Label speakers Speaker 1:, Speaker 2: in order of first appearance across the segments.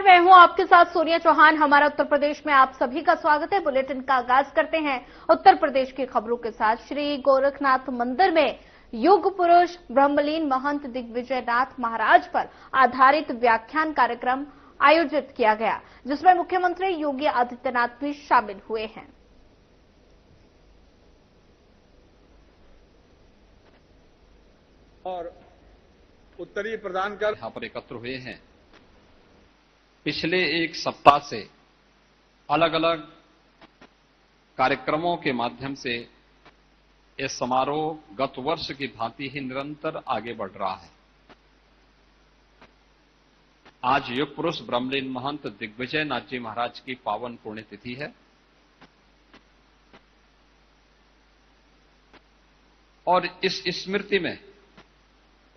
Speaker 1: मैं हूं आपके साथ सोनिया चौहान। हमारा उत्तर प्रदेश में आप सभी का स्वागत है। बुलेटिन का आगाज करते हैं उत्तर प्रदेश की खबरों के साथ। श्री गोरखनाथ मंदिर में युग पुरुष ब्रह्मलीन महंत दिग्विजय नाथ महाराज पर आधारित व्याख्यान कार्यक्रम आयोजित किया गया, जिसमें मुख्यमंत्री योगी आदित्यनाथ भी शामिल हुए हैं।
Speaker 2: और उत्तरी प्रदान कर
Speaker 3: यहां पर एकत्र हुए हैं। पिछले एक सप्ताह से अलग अलग कार्यक्रमों के माध्यम से यह समारोह गत वर्ष की भांति ही निरंतर आगे बढ़ रहा है। आज युग पुरुष ब्रह्मलीन महंत दिग्विजय नाथ जी महाराज की पावन पुण्यतिथि है और इस स्मृति में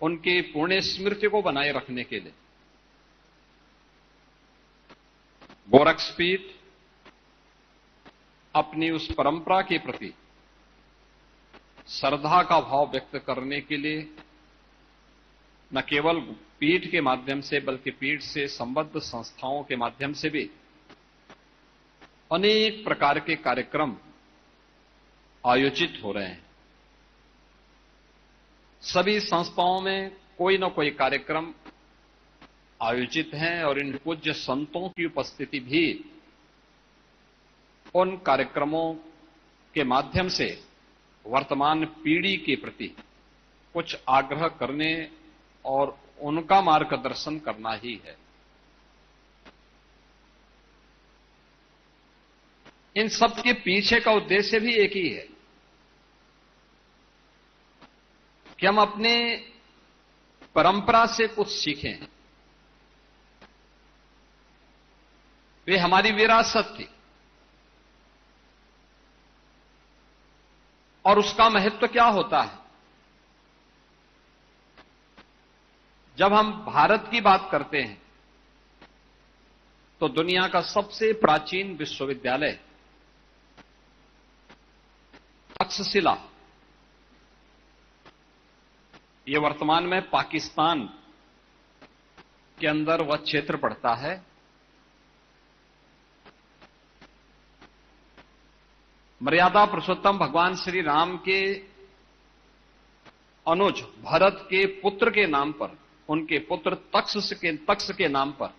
Speaker 3: उनकी पुण्य स्मृति को बनाए रखने के लिए गोरक्षपीठ अपनी उस परंपरा के प्रति श्रद्धा का भाव व्यक्त करने के लिए न केवल पीठ के माध्यम से बल्कि पीठ से संबद्ध संस्थाओं के माध्यम से भी अनेक प्रकार के कार्यक्रम आयोजित हो रहे हैं। सभी संस्थाओं में कोई न कोई कार्यक्रम आयोजित हैं और इन पूज्य संतों की उपस्थिति भी उन कार्यक्रमों के माध्यम से वर्तमान पीढ़ी के प्रति कुछ आग्रह करने और उनका मार्गदर्शन करना ही है। इन सब के पीछे का उद्देश्य भी एक ही है कि हम अपने परंपरा से कुछ सीखें। वे हमारी विरासत थी और उसका महत्व क्या होता है। जब हम भारत की बात करते हैं तो दुनिया का सबसे प्राचीन विश्वविद्यालय तक्षशिला, ये वर्तमान में पाकिस्तान के अंदर वह क्षेत्र पड़ता है। मर्यादा पुरुषोत्तम भगवान श्री राम के अनुज भरत के पुत्र के नाम पर, उनके पुत्र तक्ष के नाम पर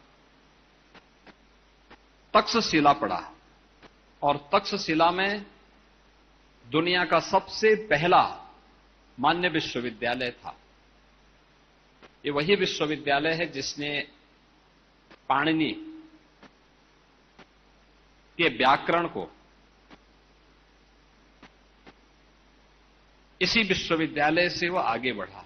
Speaker 3: तक्षशिला पड़ा और तक्षशिला में दुनिया का सबसे पहला मान्य विश्वविद्यालय था। ये वही विश्वविद्यालय है जिसने पाणिनि के व्याकरण को इसी विश्वविद्यालय से वह आगे बढ़ा।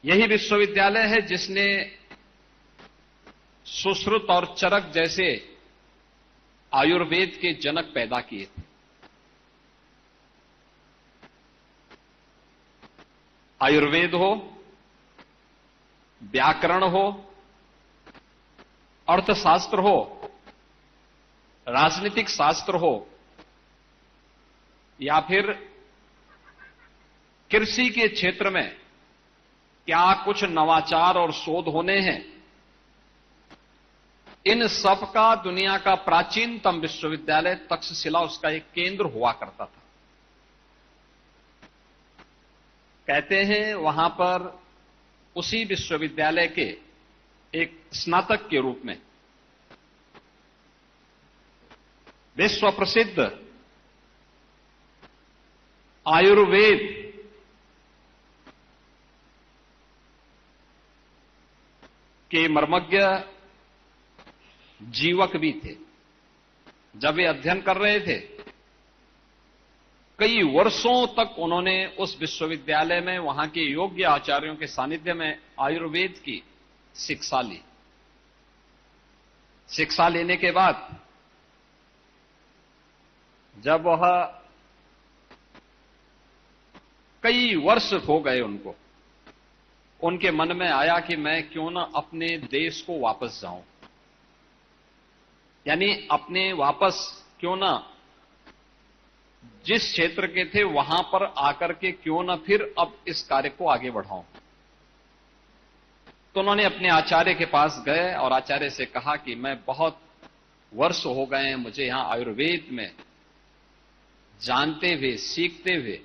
Speaker 3: यही विश्वविद्यालय है जिसने सुश्रुत और चरक जैसे आयुर्वेद के जनक पैदा किए थे। आयुर्वेद हो, व्याकरण हो, अर्थशास्त्र हो, राजनीतिक शास्त्र हो या फिर कृषि के क्षेत्र में क्या कुछ नवाचार और शोध होने हैं, इन सब का दुनिया का प्राचीनतम विश्वविद्यालय तक्षशिला उसका एक केंद्र हुआ करता था। कहते हैं वहां पर उसी विश्वविद्यालय के एक स्नातक के रूप में विश्व प्रसिद्ध आयुर्वेद के मर्मज्ञ जीवक भी थे। जब वे अध्ययन कर रहे थे, कई वर्षों तक उन्होंने उस विश्वविद्यालय में वहां के योग्य आचार्यों के सानिध्य में आयुर्वेद की शिक्षा ली। शिक्षा लेने के बाद जब वह कई वर्ष हो गए उनको, उनके मन में आया कि मैं क्यों ना अपने देश को वापस जाऊं, यानी अपने वापस क्यों ना जिस क्षेत्र के थे वहां पर आकर के क्यों ना फिर अब इस कार्य को आगे बढ़ाऊं। तो उन्होंने अपने आचार्य के पास गए और आचार्य से कहा कि मैं बहुत वर्ष हो गए हैं मुझे यहां आयुर्वेद में जानते हुए, सीखते हुए,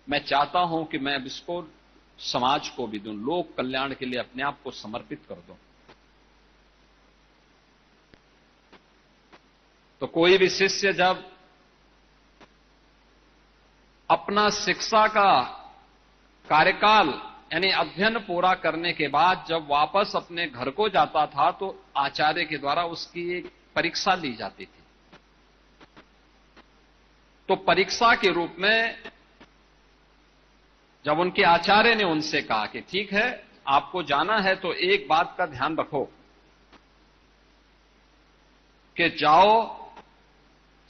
Speaker 3: मैं चाहता हूं कि मैं अब इसको समाज को भी दूं, लोक कल्याण के लिए अपने आप को समर्पित कर दूं। तो कोई भी शिष्य जब अपना शिक्षा का कार्यकाल यानी अध्ययन पूरा करने के बाद जब वापस अपने घर को जाता था तो आचार्य के द्वारा उसकी एक परीक्षा ली जाती थी। तो परीक्षा के रूप में जब उनके आचार्य ने उनसे कहा कि ठीक है आपको जाना है तो एक बात का ध्यान रखो कि जाओ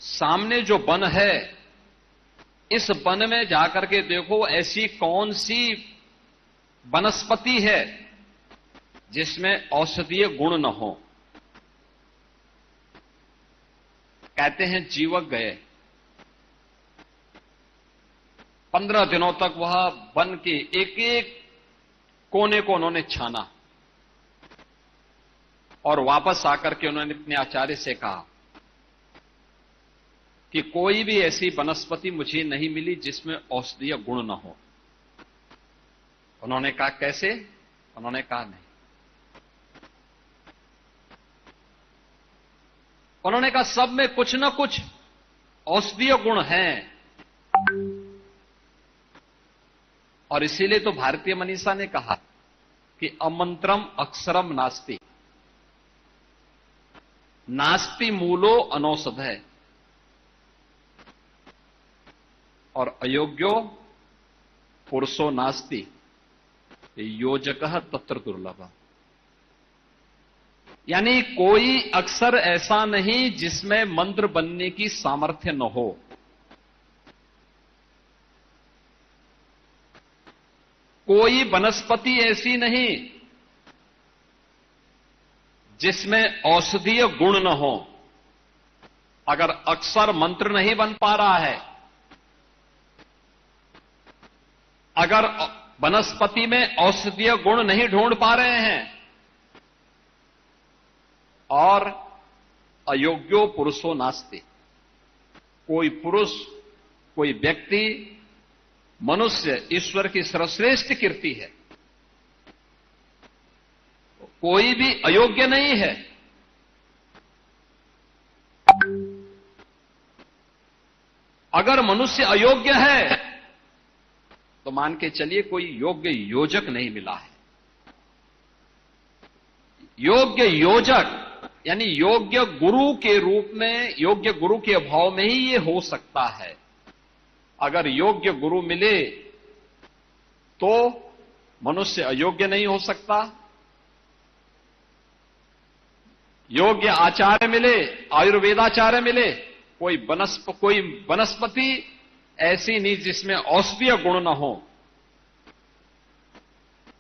Speaker 3: सामने जो वन है इस वन में जाकर के देखो ऐसी कौन सी वनस्पति है जिसमें औषधीय गुण न हो। कहते हैं जीवक गए, 15 दिनों तक वह वन के एक एक कोने को उन्होंने छाना और वापस आकर के उन्होंने अपने आचार्य से कहा कि कोई भी ऐसी वनस्पति मुझे नहीं मिली जिसमें औषधीय गुण न हो। उन्होंने कहा कैसे? उन्होंने कहा नहीं। उन्होंने कहा सब में कुछ न कुछ औषधीय गुण हैं और इसीलिए तो भारतीय मनीषा ने कहा कि अमंत्रम अक्षरम नास्ति, नास्ति मूलो अनौषध है और अयोग्यो पुरुषो नास्ति योजकः तत्र दुर्लभ। यानी कोई अक्षर ऐसा नहीं जिसमें मंत्र बनने की सामर्थ्य न हो। कोई वनस्पति ऐसी नहीं जिसमें औषधीय गुण न हो। अगर अक्षर मंत्र नहीं बन पा रहा है, अगर वनस्पति में औषधीय गुण नहीं ढूंढ पा रहे हैं और अयोग्यो पुरुषो नास्ति, कोई पुरुष, कोई व्यक्ति, मनुष्य ईश्वर की सर्वश्रेष्ठ कीर्ति है, कोई भी अयोग्य नहीं है। अगर मनुष्य अयोग्य है तो मान के चलिए कोई योग्य योजक नहीं मिला है। योग्य योजक यानी योग्य गुरु के रूप में, योग्य गुरु के अभाव में ही ये हो सकता है। अगर योग्य गुरु मिले तो मनुष्य अयोग्य नहीं हो सकता। योग्य आचार्य मिले, आयुर्वेदाचार्य मिले, कोई वनस्पति ऐसी नहीं जिसमें औषधीय गुण न हो,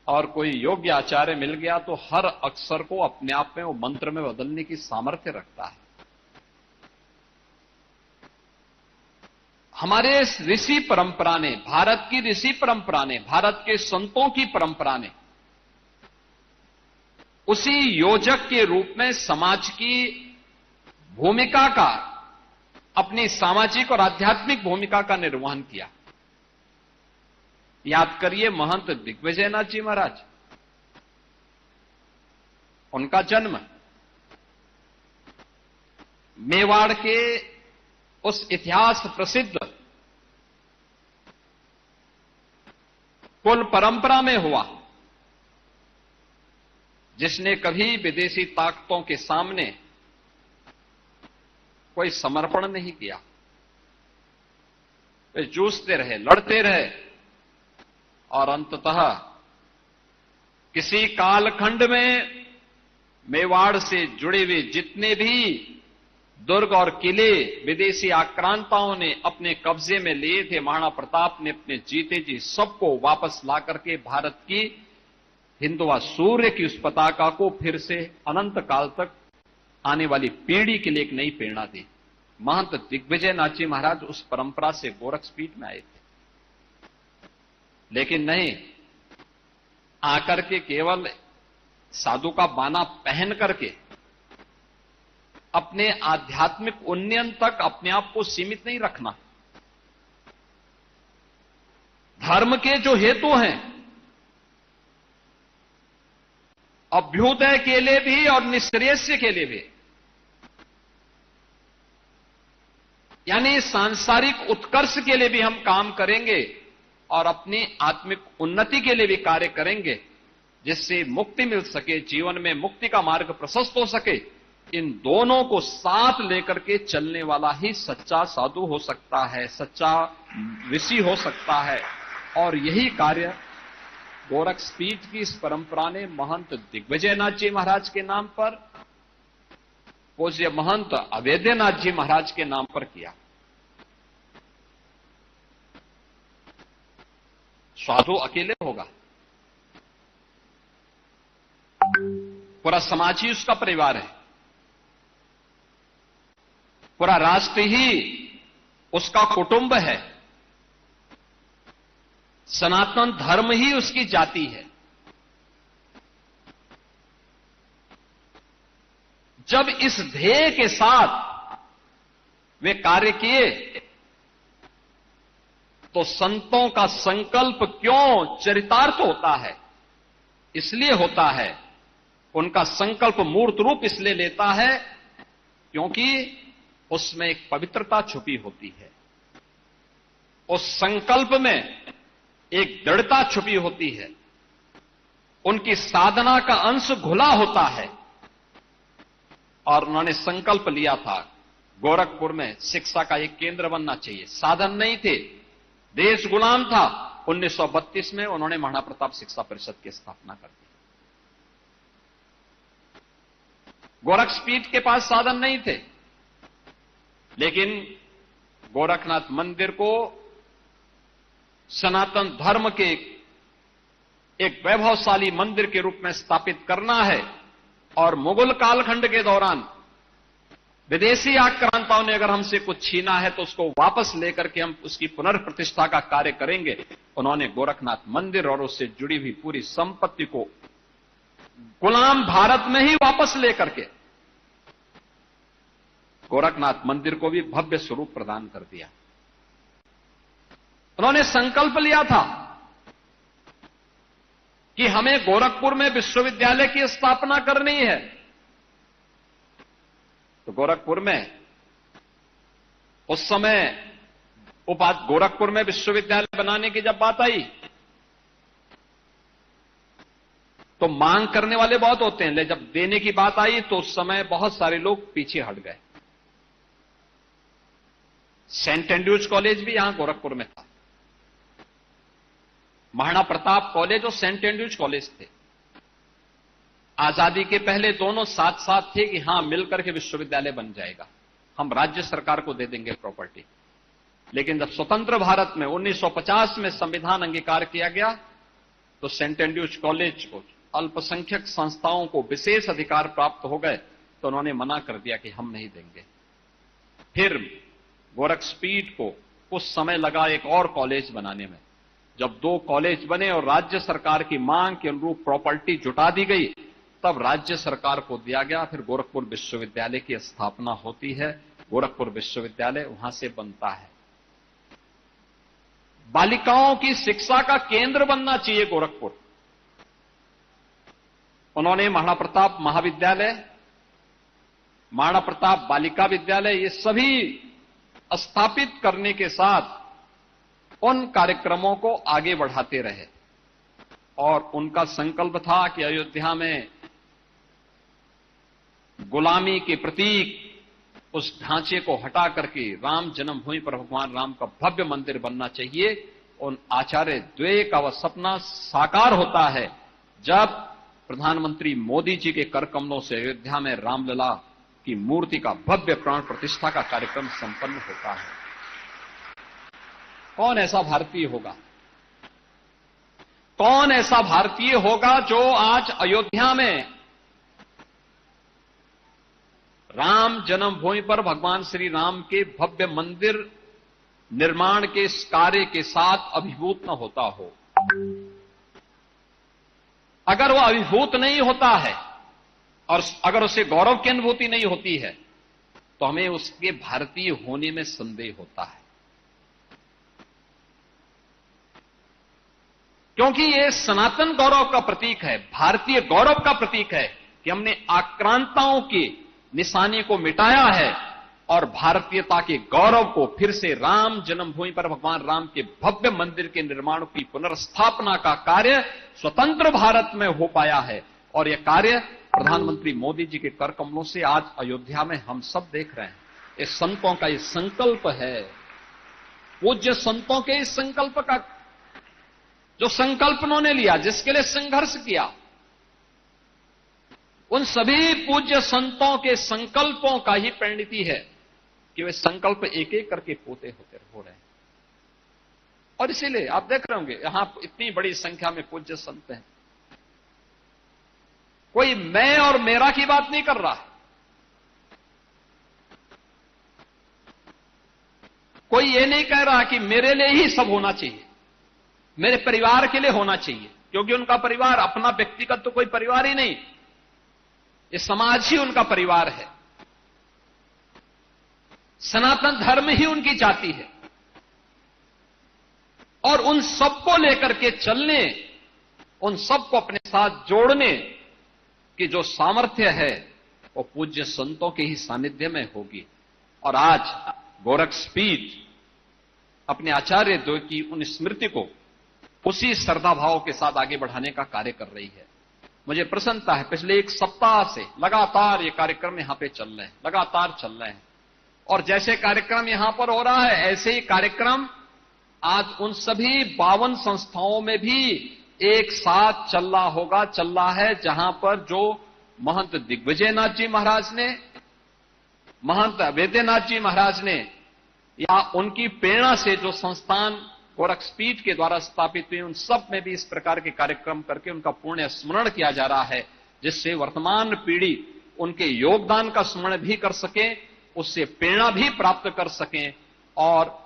Speaker 3: और कोई योग्य आचार्य मिल गया तो हर अक्षर को अपने आप में वो मंत्र में बदलने की सामर्थ्य रखता है। हमारे ऋषि परंपरा ने, भारत की ऋषि परंपरा ने, भारत के संतों की परंपरा ने उसी योजक के रूप में समाज की भूमिका का, अपनी सामाजिक और आध्यात्मिक भूमिका का निर्वहन किया। याद करिए महंत दिग्विजयनाथ जी महाराज, उनका जन्म मेवाड़ के उस इतिहास प्रसिद्ध कुल परंपरा में हुआ जिसने कभी विदेशी ताकतों के सामने कोई समर्पण नहीं किया। वे जूझते रहे, लड़ते रहे और अंततः किसी कालखंड में मेवाड़ से जुड़े हुए जितने भी दुर्ग और किले विदेशी आक्रांताओं ने अपने कब्जे में लिए थे, महाराणा प्रताप ने अपने जीते जी सबको वापस ला करके भारत की हिंदुआ सूर्य की उस पताका को फिर से अनंत काल तक आने वाली पीढ़ी के लिए एक नई प्रेरणा दी। महंत दिग्विजयनाथ जी महाराज उस परंपरा से गोरखपीठ में आए थे, लेकिन नहीं आकर के केवल साधु का बाना पहन करके अपने आध्यात्मिक उन्नयन तक अपने आप को सीमित नहीं रखना। धर्म के जो हेतु हैं, अभ्युदय के लिए भी और निश्रेयस्य के लिए भी, यानी सांसारिक उत्कर्ष के लिए भी हम काम करेंगे और अपनी आत्मिक उन्नति के लिए भी कार्य करेंगे, जिससे मुक्ति मिल सके, जीवन में मुक्ति का मार्ग प्रशस्त हो सके। इन दोनों को साथ लेकर के चलने वाला ही सच्चा साधु हो सकता है, सच्चा ऋषि हो सकता है। और यही कार्य गोरखपीठ की इस परंपरा ने महंत दिग्विजयनाथ जी महाराज के नाम पर, पूज्य महंत अवेद्यनाथ जी महाराज के नाम पर किया। साधु अकेले होगा, पूरा समाज ही उसका परिवार है, पूरा राष्ट्र ही उसका कुटुंब है, सनातन धर्म ही उसकी जाति है। जब इस ध्येय के साथ वे कार्य किए तो संतों का संकल्प क्यों चरितार्थ होता है? इसलिए होता है, उनका संकल्प मूर्त रूप इसलिए लेता है क्योंकि उसमें एक पवित्रता छुपी होती है, उस संकल्प में एक दृढ़ता छुपी होती है, उनकी साधना का अंश घुला होता है। और उन्होंने संकल्प लिया था गोरखपुर में शिक्षा का एक केंद्र बनना चाहिए। साधन नहीं थे, देश गुलाम था। 1932 में उन्होंने महाराणा प्रताप शिक्षा परिषद की स्थापना कर दी। गोरखपीठ के पास साधन नहीं थे, लेकिन गोरखनाथ मंदिर को सनातन धर्म के एक वैभवशाली मंदिर के रूप में स्थापित करना है। और मुगल कालखंड के दौरान विदेशी आक्रांताओं ने अगर हमसे कुछ छीना है तो उसको वापस लेकर के हम उसकी पुनर्प्रतिष्ठा का कार्य करेंगे। उन्होंने गोरखनाथ मंदिर और उससे जुड़ी हुई पूरी संपत्ति को गुलाम भारत में ही वापस लेकर के गोरखनाथ मंदिर को भी भव्य स्वरूप प्रदान कर दिया। उन्होंने संकल्प लिया था कि हमें गोरखपुर में विश्वविद्यालय की स्थापना करनी है। तो गोरखपुर में उस समय गोरखपुर में विश्वविद्यालय बनाने की जब बात आई तो मांग करने वाले बहुत होते हैं, लेकिन जब देने की बात आई तो उस समय बहुत सारे लोग पीछे हट गए। सेंट एंड्रूज कॉलेज भी यहां गोरखपुर में था, महाराणा प्रताप कॉलेज और सेंट एंड्रूज कॉलेज थे। आजादी के पहले दोनों साथ साथ थे कि हां मिलकर के विश्वविद्यालय बन जाएगा, हम राज्य सरकार को दे देंगे प्रॉपर्टी। लेकिन जब स्वतंत्र भारत में 1950 में संविधान अंगीकार किया गया तो सेंट एंड्रूज कॉलेज को अल्पसंख्यक संस्थाओं को विशेष अधिकार प्राप्त हो गए, तो उन्होंने मना कर दिया कि हम नहीं देंगे। फिर गोरखपीठ को कुछ समय लगा एक और कॉलेज बनाने में। जब 2 कॉलेज बने और राज्य सरकार की मांग के अनुरूप प्रॉपर्टी जुटा दी गई, तब राज्य सरकार को दिया गया। फिर गोरखपुर विश्वविद्यालय की स्थापना होती है। गोरखपुर विश्वविद्यालय वहां से बनता है। बालिकाओं की शिक्षा का केंद्र बनना चाहिए गोरखपुर। उन्होंने महाराणा प्रताप महाविद्यालय, महाराणा प्रताप बालिका विद्यालय, ये सभी स्थापित करने के साथ उन कार्यक्रमों को आगे बढ़ाते रहे। और उनका संकल्प था कि अयोध्या में गुलामी के प्रतीक उस ढांचे को हटा करके राम जन्मभूमि पर भगवान राम का भव्य मंदिर बनना चाहिए। उन आचार्य द्वय का वह सपना साकार होता है जब प्रधानमंत्री मोदी जी के कर कमलों से अयोध्या में रामलला की मूर्ति का भव्य प्राण प्रतिष्ठा का कार्यक्रम संपन्न होता है। कौन ऐसा भारतीय होगा, कौन ऐसा भारतीय होगा जो आज अयोध्या में राम जन्मभूमि पर भगवान श्री राम के भव्य मंदिर निर्माण के इस कार्य के साथ अभिभूत न होता हो। अगर वो अभिभूत नहीं होता है और अगर उसे गौरव की अनुभूति नहीं होती है तो हमें उसके भारतीय होने में संदेह होता है, क्योंकि ये सनातन गौरव का प्रतीक है, भारतीय गौरव का प्रतीक है कि हमने आक्रांताओं की निशानी को मिटाया है और भारतीयता के गौरव को फिर से राम जन्मभूमि पर भगवान राम के भव्य मंदिर के निर्माण की पुनर्स्थापना का कार्य स्वतंत्र भारत में हो पाया है। और यह कार्य प्रधानमंत्री मोदी जी के कर कमलों से आज अयोध्या में हम सब देख रहे हैं। इस संतों का ये संकल्प है, पूज्य संतों के इस संकल्प का जो संकल्प उन्होंने लिया, जिसके लिए संघर्ष किया, उन सभी पूज्य संतों के संकल्पों का ही परिणति है कि वे संकल्प एक एक करके पूरे हो रहे हैं। और इसीलिए आप देख रहे होंगे यहां इतनी बड़ी संख्या में पूज्य संत हैं। कोई मैं और मेरा की बात नहीं कर रहा है, कोई ये नहीं कह रहा कि मेरे लिए ही सब होना चाहिए, मेरे परिवार के लिए होना चाहिए, क्योंकि उनका परिवार अपना व्यक्तिगत तो कोई परिवार ही नहीं, ये समाज ही उनका परिवार है, सनातन धर्म ही उनकी जाति है। और उन सबको लेकर के चलने, उन सबको अपने साथ जोड़ने की जो सामर्थ्य है वो पूज्य संतों के ही सानिध्य में होगी। और आज गोरक्षपीठ अपने आचार्य द्वय की उन स्मृति को उसी श्रद्धा भाव के साथ आगे बढ़ाने का कार्य कर रही है। मुझे प्रसन्नता है, पिछले एक सप्ताह से लगातार ये कार्यक्रम यहां पे चल रहे हैं, लगातार चल रहे हैं। और जैसे कार्यक्रम यहां पर हो रहा है ऐसे ही कार्यक्रम आज उन सभी 52 संस्थाओं में भी एक साथ चल रहा है, जहां पर जो महंत दिग्विजयनाथ जी महाराज ने, महंत अवैधनाथ जी महाराज ने, या उनकी प्रेरणा से जो संस्थान गोरक्षपीठ के द्वारा स्थापित हुए, उन सब में भी इस प्रकार के कार्यक्रम करके उनका पुण्य स्मरण किया जा रहा है, जिससे वर्तमान पीढ़ी उनके योगदान का स्मरण भी कर सके, उससे प्रेरणा भी प्राप्त कर सकें। और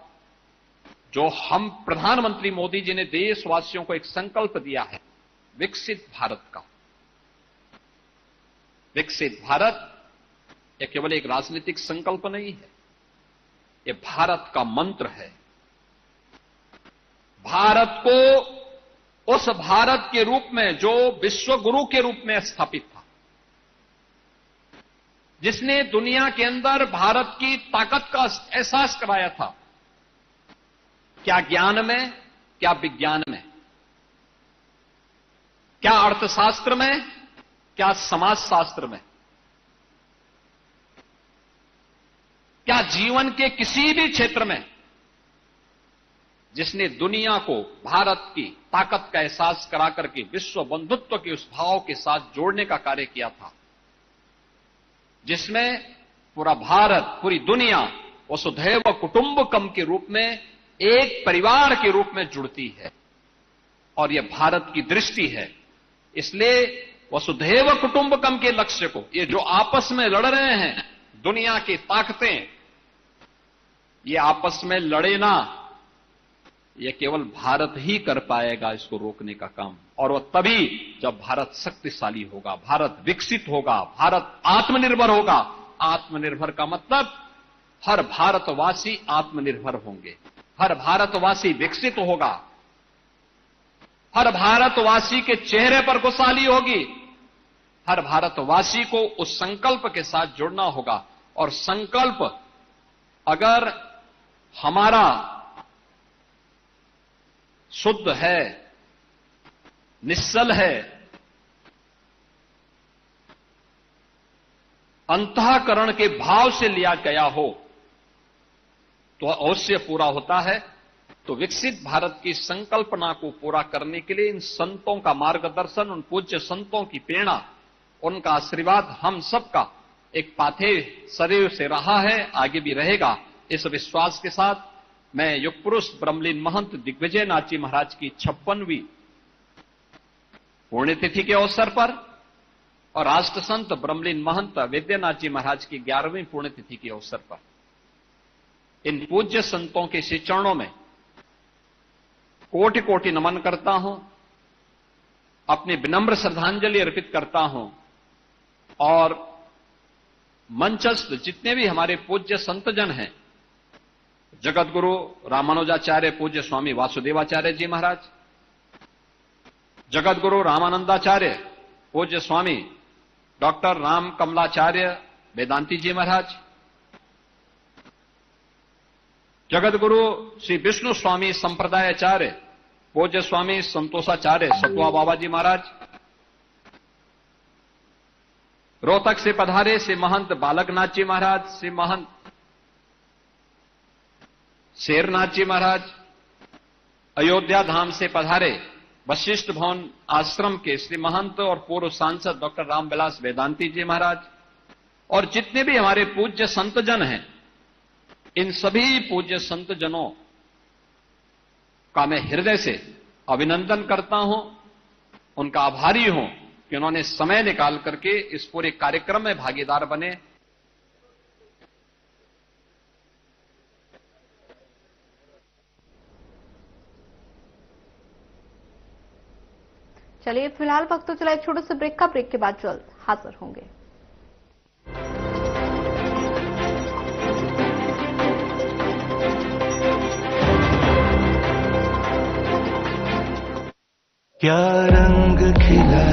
Speaker 3: जो हम प्रधानमंत्री मोदी जी ने देशवासियों को एक संकल्प दिया है विकसित भारत का, विकसित भारत यह केवल एक राजनीतिक संकल्प नहीं है, यह भारत का मंत्र है। भारत को उस भारत के रूप में जो विश्व गुरु के रूप में स्थापित था, जिसने दुनिया के अंदर भारत की ताकत का एहसास कराया था, क्या ज्ञान में, क्या विज्ञान में, क्या अर्थशास्त्र में, क्या समाजशास्त्र में, क्या जीवन के किसी भी क्षेत्र में, जिसने दुनिया को भारत की ताकत का एहसास करा करके विश्व बंधुत्व के उस भाव के साथ जोड़ने का कार्य किया था, जिसमें पूरा भारत, पूरी दुनिया वसुधैव कुटुंबकम के रूप में एक परिवार के रूप में जुड़ती है। और यह भारत की दृष्टि है। इसलिए वसुधैव कुटुंबकम के लक्ष्य को, ये जो आपस में लड़ रहे हैं दुनिया की ताकतें, ये आपस में लड़े ना, यह केवल भारत ही कर पाएगा इसको रोकने का काम। और वह तभी जब भारत शक्तिशाली होगा, भारत विकसित होगा, भारत आत्मनिर्भर होगा। आत्मनिर्भर का मतलब हर भारतवासी आत्मनिर्भर होंगे, हर भारतवासी विकसित होगा, हर भारतवासी के चेहरे पर खुशहाली होगी, हर भारतवासी को उस संकल्प के साथ जुड़ना होगा। और संकल्प अगर हमारा शुद्ध है, निश्चल है, अंतःकरण के भाव से लिया गया हो तो अवश्य पूरा होता है। तो विकसित भारत की संकल्पना को पूरा करने के लिए इन संतों का मार्गदर्शन, उन पूज्य संतों की प्रेरणा, उनका आशीर्वाद हम सबका एक पाथे सदैव से रहा है, आगे भी रहेगा। इस विश्वास के साथ मैं युग पुरुष ब्रह्मलीन महंत दिग्विजयनाथ जी महाराज की 56वीं पुण्यतिथि के अवसर पर और राष्ट्र संत ब्रह्मलीन महंत वैद्यनाथ जी महाराज की 11वीं पुण्यतिथि के अवसर पर इन पूज्य संतों के श्री चरणों में कोटि कोटि नमन करता हूं। अपनी विनम्र श्रद्धांजलि अर्पित करता हूं और मंचस्थ जितने भी हमारे पूज्य संतजन हैं, जगत गुरु रामानुजाचार्य पूज्य स्वामी वासुदेवाचार्य जी महाराज, जगत गुरु रामानंदाचार्य पूज्य स्वामी डॉक्टर राम कमलाचार्य वेदांती जी महाराज, जगत गुरु श्री विष्णु स्वामी संप्रदायाचार्य पूज्य स्वामी संतोषाचार्य सतुआ बाबा जी महाराज, रोहतक से पधारे श्री महंत बालकनाथ जी महाराज, श्री महंत शेरनाथ जी महाराज, अयोध्या धाम से पधारे वशिष्ठ भवन आश्रम के श्री महंत और पूर्व सांसद डॉक्टर रामविलास वेदांती जी महाराज, और जितने भी हमारे पूज्य संतजन हैं, इन सभी पूज्य संतजनों का मैं हृदय से अभिनंदन करता हूं, उनका आभारी हूं कि उन्होंने समय निकाल करके इस पूरे कार्यक्रम में भागीदार बने।
Speaker 1: चलिए फिलहाल वक्त तो चला एक छोटे से ब्रेक का, ब्रेक के बाद जल्द हाजिर होंगे।
Speaker 4: क्या रंग खिला,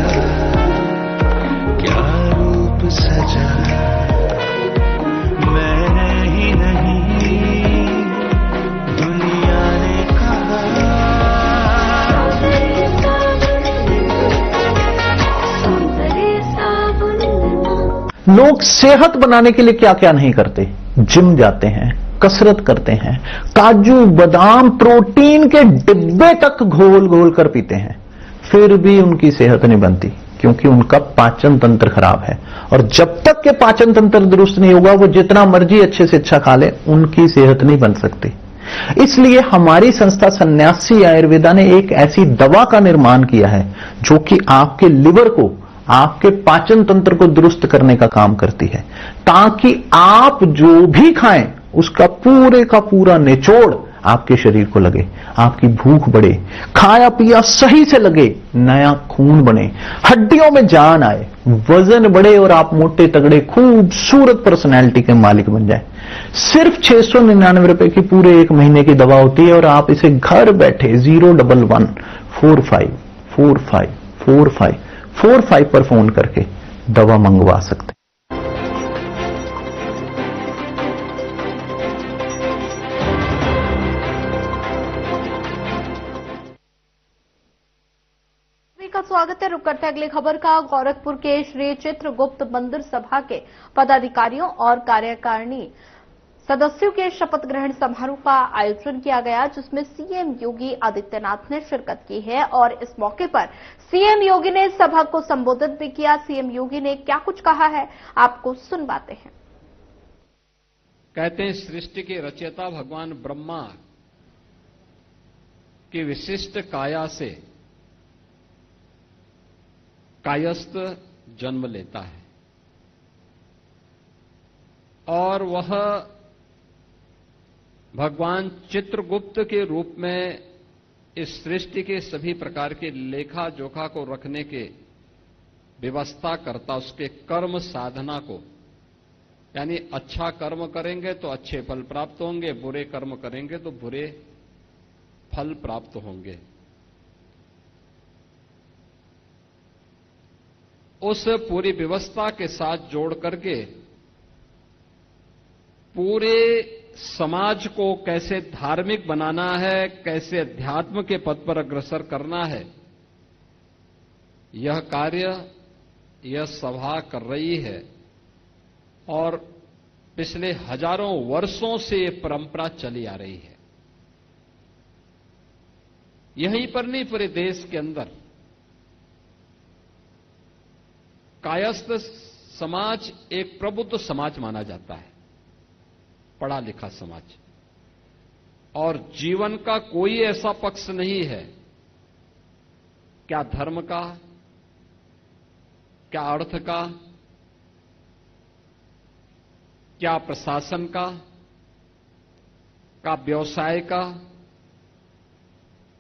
Speaker 4: क्या रूप सजा, मैंने ही नहीं दुनिया ने कहा।
Speaker 5: लोग सेहत बनाने के लिए क्या क्या नहीं करते, जिम जाते हैं, कसरत करते हैं, काजू बादाम प्रोटीन के डिब्बे तक घोल घोल कर पीते हैं, फिर भी उनकी सेहत नहीं बनती, क्योंकि उनका पाचन तंत्र खराब है। और जब तक के पाचन तंत्र दुरुस्त नहीं होगा, वो जितना मर्जी अच्छे से अच्छा खा ले, उनकी सेहत नहीं बन सकती। इसलिए हमारी संस्था सन्यासी आयुर्वेदा ने एक ऐसी दवा का निर्माण किया है जो कि आपके लिवर को, आपके पाचन तंत्र को दुरुस्त करने का काम करती है, ताकि आप जो भी खाएं उसका पूरे का पूरा निचोड़ आपके शरीर को लगे, आपकी भूख बढ़े, खाया पिया सही से लगे, नया खून बने, हड्डियों में जान आए, वजन बढ़े और आप मोटे तगड़े खूबसूरत पर्सनैलिटी के मालिक बन जाए। सिर्फ 699 रुपए की पूरे एक महीने की दवा होती है और आप इसे घर बैठे 01145454545 पर फोन करके दवा मंगवा सकते हैं।
Speaker 1: का स्वागत है। रुक करते हैं अगली खबर का। गोरखपुर के श्री चित्रगुप्त मंदिर सभा के पदाधिकारियों और कार्यकारिणी सदस्यों के शपथ ग्रहण समारोह का आयोजन किया गया, जिसमें सीएम योगी आदित्यनाथ ने शिरकत की है। और इस मौके पर सीएम योगी ने सभा को संबोधित भी किया। सीएम योगी ने क्या कुछ कहा है, आपको सुनवाते हैं।
Speaker 3: कहते हैं सृष्टि के रचयिता भगवान ब्रह्मा की विशिष्ट काया से कायस्थ जन्म लेता है और वह भगवान चित्रगुप्त के रूप में इस सृष्टि के सभी प्रकार के लेखा जोखा को रखने के व्यवस्था करता, उसके कर्म साधना को, यानी अच्छा कर्म करेंगे तो अच्छे फल प्राप्त होंगे, बुरे कर्म करेंगे तो बुरे फल प्राप्त होंगे। उस पूरी व्यवस्था के साथ जोड़ करके पूरे समाज को कैसे धार्मिक बनाना है, कैसे अध्यात्म के पथ पर अग्रसर करना है, यह कार्य यह सभा कर रही है। और पिछले हजारों वर्षों से ये परंपरा चली आ रही है। यहीं पर नहीं, पूरे देश के अंदर कायस्थ समाज एक प्रबुद्ध समाज माना जाता है, पढ़ा लिखा समाज, और जीवन का कोई ऐसा पक्ष नहीं है, क्या धर्म का, क्या अर्थ का, क्या प्रशासन का, क्या व्यवसाय का,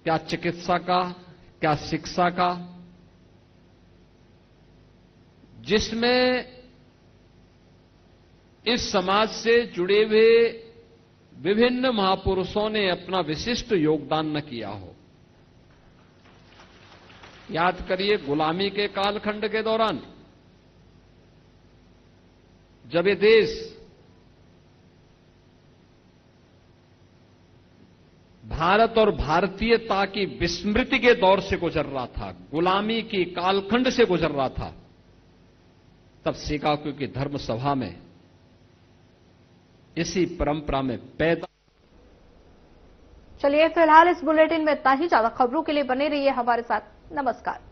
Speaker 3: क्या चिकित्सा का, क्या शिक्षा का, जिसमें इस समाज से जुड़े हुए विभिन्न महापुरुषों ने अपना विशिष्ट योगदान न किया हो। याद करिए, गुलामी के कालखंड के दौरान जब ये देश भारत और भारतीयता की विस्मृति के दौर से गुजर रहा था, गुलामी की कालखंड से गुजर रहा था, तब शिकागो की धर्म सभा में इसी परंपरा में पैदा।
Speaker 1: चलिए फिलहाल इस बुलेटिन में इतना ही। ज्यादा खबरों के लिए बने रहिए हमारे साथ। नमस्कार।